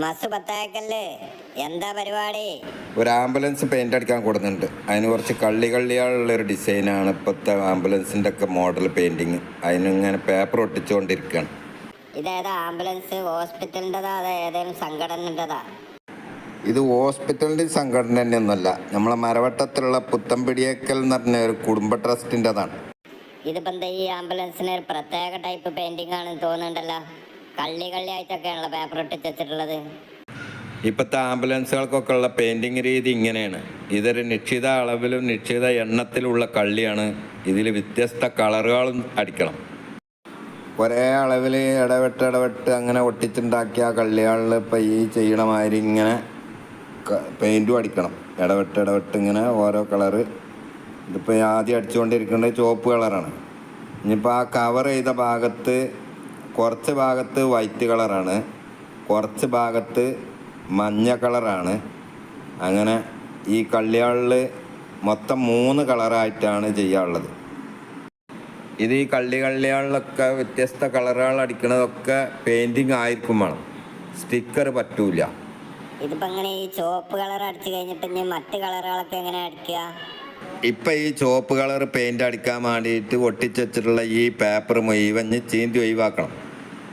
മസ് പത്തായക്കല്ലേ, എന്താ പരിപാടി? ഒരു ആംബുലൻസ് പെയിന്റ് അടിക്കാൻ കൊടുക്കുന്നുണ്ട്. അതിന് കുറച്ച് കള്ളികളുള്ളൊരു ഡിസൈനാണ് ഇപ്പോഴത്തെ ആംബുലൻസിൻ്റെ ഒക്കെ മോഡൽ പെയിന്റിങ്. അതിനിങ്ങനെ പേപ്പർ ഒട്ടിച്ചുകൊണ്ടിരിക്കുകയാണ്. ഇതേതാ ആംബുലൻസ്? ഹോസ്പിറ്റലിൻ്റെതാ അതോ ഏതെങ്കിലും സംഘടനൻ്റെതാ? ഇത് ഹോസ്പിറ്റലിൻ്റെ സംഘടന തന്നെയൊന്നുമല്ല, നമ്മളെ മരവട്ടത്തിലുള്ള പുത്തൻപിടിയേക്കൽ എന്ന് പറഞ്ഞ ഒരു കുടുംബ ട്രസ്റ്റിൻ്റെതാണ്. ഇതിപ്പോൾ എന്താ ഈ ആംബുലൻസിന് ഒരു പ്രത്യേക ടൈപ്പ് പെയിന്റിംഗ് ആണെന്ന് തോന്നുന്നുണ്ടല്ലോ. കള്ളിയായിട്ടൊക്കെയാണല്ലോ പേപ്പർ ഒട്ടിച്ച് വെച്ചിട്ടുള്ളത്. ഇപ്പോഴത്തെ ആംബുലൻസുകൾക്കൊക്കെ ഉള്ള പെയിൻറ്റിങ് രീതി ഇങ്ങനെയാണ്. ഇതൊരു നിശ്ചിത അളവിലും നിശ്ചിത എണ്ണത്തിലുള്ള കള്ളിയാണ്. ഇതിൽ വ്യത്യസ്ത കളറുകളും അടിക്കണം. ഒരേ അളവിൽ ഇടവിട്ട് അങ്ങനെ ഒട്ടിച്ചുണ്ടാക്കിയ കള്ളികളിൽ ഇപ്പോൾ ഈ ചെയ്യണ മാതിരി ഇങ്ങനെ പെയിൻറ്റും അടിക്കണം. ഇടവിട്ട് ഇങ്ങനെ ഓരോ കളറ്. ഇതിപ്പോൾ ആദ്യം അടിച്ചുകൊണ്ടിരിക്കേണ്ടത് ചുവപ്പ് കളറാണ്. ഇനിയിപ്പോൾ ആ കവർ ചെയ്ത ഭാഗത്ത് കുറച്ച് ഭാഗത്ത് വൈറ്റ് കളറാണ്, കുറച്ച് ഭാഗത്ത് മഞ്ഞ കളറാണ്. അങ്ങനെ ഈ കള്ളികളിൽ മൊത്തം 3 കളറായിട്ടാണ് ചെയ്യാനുള്ളത്. ഇത് ഈ കള്ളികളിലൊക്കെ വ്യത്യസ്ത കളറുകൾ അടിക്കുന്നതൊക്കെ പെയിൻറ്റിങ് ആയിരിക്കും വേണം, സ്റ്റിക്കർ പറ്റൂല. ഇതിപ്പോൾ എങ്ങനെ ഈ ചുവപ്പ് കളർ അടിച്ചു കഴിഞ്ഞിട്ട് ഇനി മറ്റ് കളറുകളൊക്കെ എങ്ങനെ അടിക്കുക? ഇപ്പം ഈ ചുവപ്പ് കളർ പെയിൻ്റ് അടിക്കാൻ വേണ്ടിയിട്ട് ഒട്ടിച്ച് വെച്ചിട്ടുള്ള ഈ പേപ്പർ മുഴുവൻ ചീന്തി ഒഴിവാക്കണം.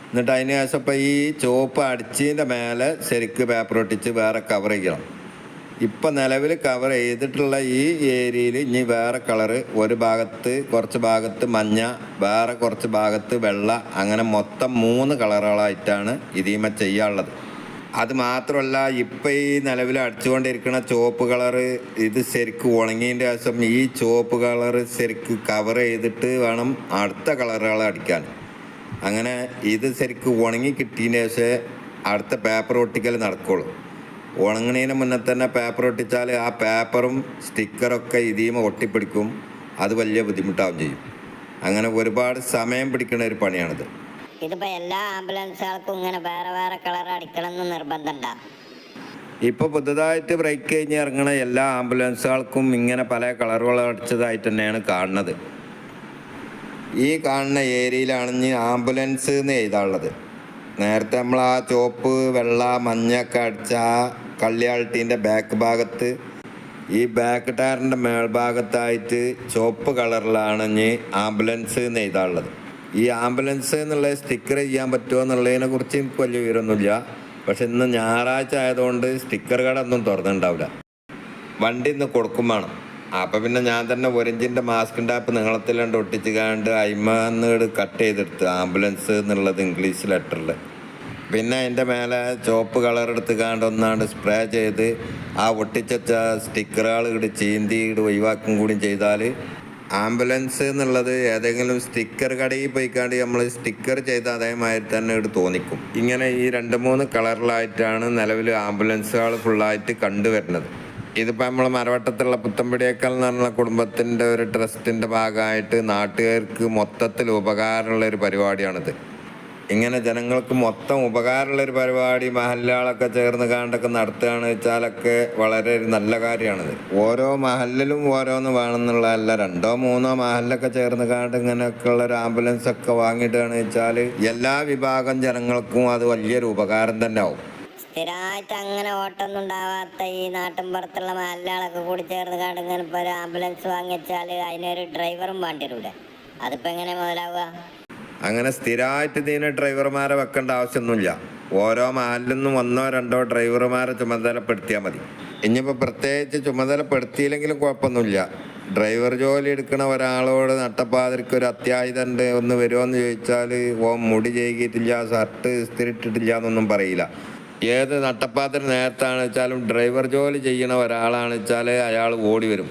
എന്നിട്ട് അതിന് ശേഷം ഇപ്പം ഈ ചുവപ്പ് അടിച്ചതിൻ്റെ മേലെ ശരിക്ക് പേപ്പർ ഒട്ടിച്ച് വേറെ കവർ ചെയ്യണം. ഇപ്പം നിലവിൽ കവർ ചെയ്തിട്ടുള്ള ഈ ഏരിയയിൽ ഇനി വേറെ കളറ്, ഒരു ഭാഗത്ത് കുറച്ച് ഭാഗത്ത് മഞ്ഞ, വേറെ കുറച്ച് ഭാഗത്ത് വെള്ള, അങ്ങനെ മൊത്തം 3 കളറുകളായിട്ടാണ് ഇതിമ ചെയ്യാനുള്ളത്. അത് മാത്രമല്ല, ഇപ്പം ഈ നിലവിൽ അടിച്ചുകൊണ്ടിരിക്കുന്ന ചുവപ്പ് കളറ് ഇത് ശരിക്കും ഉണങ്ങിയതിൻ്റെ ശേഷം ഈ ചുവപ്പ് കളറ് ശരിക്ക് കവർ ചെയ്തിട്ട് വേണം അടുത്ത കളറുകൾ അടിക്കാൻ. അങ്ങനെ ഇത് ശരിക്കും ഉണങ്ങി കിട്ടിയതിന് ശേഷം അടുത്ത പേപ്പർ ഒട്ടിക്കൽ നടക്കുള്ളൂ. ഉണങ്ങുന്നതിന് മുന്നേ തന്നെ പേപ്പർ ഒട്ടിച്ചാൽ ആ പേപ്പറും സ്റ്റിക്കറൊക്കെ ഇതിമ ഒട്ടിപ്പിടിക്കും. അത് വലിയ ബുദ്ധിമുട്ടാവും ചെയ്യും. അങ്ങനെ ഒരുപാട് സമയം പിടിക്കുന്ന ഒരു പണിയാണിത്. ഇതിപ്പോൾ എല്ലാ ആംബുലൻസുകൾക്കും ഇങ്ങനെ വേറെ വേറെ കളർ അടിക്കണം എന്ന് നിർബന്ധമുണ്ടോ? ഇപ്പോൾ പുതുതായിട്ട് ബ്രേക്ക് കഴിഞ്ഞ് ഇറങ്ങുന്ന എല്ലാ ആംബുലൻസുകൾക്കും ഇങ്ങനെ പല കളറുകൾ അടിച്ചതായിട്ട് തന്നെയാണ് കാണുന്നത്. ഈ കാണുന്ന ഏരിയയിലാണ് ആംബുലൻസ് എന്ന് എഴുതാനുള്ളത്. നേരത്തെ നമ്മൾ ആ ചുവപ്പ് വെള്ള മഞ്ഞൊക്കെ അടിച്ച ആ കള്ളിയാൾട്ടീൻ്റെ ബാക്ക് ഭാഗത്ത് ഈ ബാക്ക് ടയറിൻ്റെ മേൽഭാഗത്തായിട്ട് ചുവപ്പ് കളറിലാണ് ഇനി ആംബുലൻസ് എന്ന് എഴുതാനുള്ളത്. ഈ ആംബുലൻസ് എന്നുള്ള സ്റ്റിക്കർ ചെയ്യാൻ പറ്റുമോ എന്നുള്ളതിനെ കുറിച്ച് എനിക്ക് വലിയ വിവരമൊന്നുമില്ല. പക്ഷെ ഇന്ന് ഞായറാഴ്ച ആയതുകൊണ്ട് സ്റ്റിക്കർ കടയൊന്നും തുറന്നിട്ടുണ്ടാവില്ല. വണ്ടി ഇന്ന് കൊടുക്കും വേണം. അപ്പം പിന്നെ ഞാൻ തന്നെ 1 ഇഞ്ചിൻ്റെ മാസ്കിൻ്റെ ആപ്പ് നീളത്തിലുണ്ട് ഒട്ടിച്ച് കണ്ട് അയിമന്ന് കട്ട് ചെയ്തെടുത്ത് ആംബുലൻസ് എന്നുള്ളത് ഇംഗ്ലീഷ് ലെറ്ററിൽ. പിന്നെ അതിൻ്റെ മേലെ ചുവപ്പ് കളർ എടുത്ത് കണ്ട് ഒന്നാണ്ട് സ്പ്രേ ചെയ്ത് ആ ഒട്ടിച്ച സ്റ്റിക്കറുകൾ ചീന്തി ഒഴിവാക്കും കൂടി ചെയ്താൽ ആംബുലൻസ് എന്നുള്ളത് ഏതെങ്കിലും സ്റ്റിക്കർ കടയിൽ പോയിക്കാണ്ട് നമ്മൾ സ്റ്റിക്കർ ചെയ്ത് അതേമാതിരി തന്നെ തോന്നിക്കും. ഇങ്ങനെ ഈ 2-3 കളറിലായിട്ടാണ് നിലവിൽ ആംബുലൻസുകൾ ഫുള്ളായിട്ട് കണ്ടുവരുന്നത്. ഇതിപ്പോൾ നമ്മൾ മരവട്ടത്തുള്ള പുത്തൻപിടിയേക്കൽ എന്ന് പറഞ്ഞ കുടുംബത്തിൻ്റെ ഒരു ട്രസ്റ്റിൻ്റെ ഭാഗമായിട്ട് നാട്ടുകാർക്ക് മൊത്തത്തിൽ ഉപകാരമുള്ളൊരു പരിപാടിയാണിത്. ഇങ്ങനെ ജനങ്ങൾക്ക് മൊത്തം ഉപകാരമുള്ളൊരു പരിപാടി മഹല്ലുകളൊക്കെ ചേർന്ന് കാണ്ടൊക്കെ നടത്തുകയാണെന്ന് വെച്ചാലൊക്കെ വളരെ നല്ല കാര്യമാണിത്. ഓരോ മഹല്ലിലും ഓരോന്ന് വേണമെന്നുള്ളതല്ല, 2-3 മഹല്ലൊക്കെ ചേർന്ന് കാണ്ട് ഇങ്ങനെയൊക്കെ ഉള്ളൊരു ആംബുലൻസ് ഒക്കെ വാങ്ങിയിട്ടാണെന്ന് വെച്ചാൽ എല്ലാ വിഭാഗം ജനങ്ങൾക്കും അത് വലിയൊരു ഉപകാരം തന്നെ ആവും. സ്ഥിരമായിട്ട് അങ്ങനെ ഓട്ടമൊന്നും ഉണ്ടാവാത്ത ഈ നാട്ടിൻ പുറത്തുള്ള മഹല്ലുകളൊക്കെ കൂടി ചേർന്ന് കാണ്ട് ഇങ്ങനെ ഇപ്പോൾ ഒരു ആംബുലൻസ് വാങ്ങിച്ചാൽ അതിനൊരു ഡ്രൈവറും വേണ്ടി വരില്ല. അതിപ്പോൾ എങ്ങനെ മുതലാവുക? അങ്ങനെ സ്ഥിരമായിട്ട് ഇതിന് ഡ്രൈവർമാരെ വെക്കേണ്ട ആവശ്യമൊന്നുമില്ല. ഓരോ മഹലിൽ നിന്നും 1-2 ഡ്രൈവർമാരെ ചുമതലപ്പെടുത്തിയാൽ മതി. ഇനിയിപ്പോൾ പ്രത്യേകിച്ച് ചുമതലപ്പെടുത്തിയില്ലെങ്കിലും കുഴപ്പമൊന്നുമില്ല. ഡ്രൈവർ ജോലി എടുക്കുന്ന ഒരാളോട് നട്ടപ്പാതിരിക്ക് ഒരു അത്യാഹിതം ഉണ്ട് ഒന്ന് വരുമോ എന്ന് ചോദിച്ചാൽ മുടി ചെയ്യിട്ടില്ല, ഷർട്ട് ഇസ്തിരിട്ടിട്ടില്ല എന്നൊന്നും പറയില്ല. ഏത് നട്ടപ്പാതിരി നേരത്താണെന്ന് വെച്ചാലും ഡ്രൈവർ ജോലി ചെയ്യണ ഒരാളാണെന്ന് വെച്ചാൽ അയാൾ ഓടി വരും.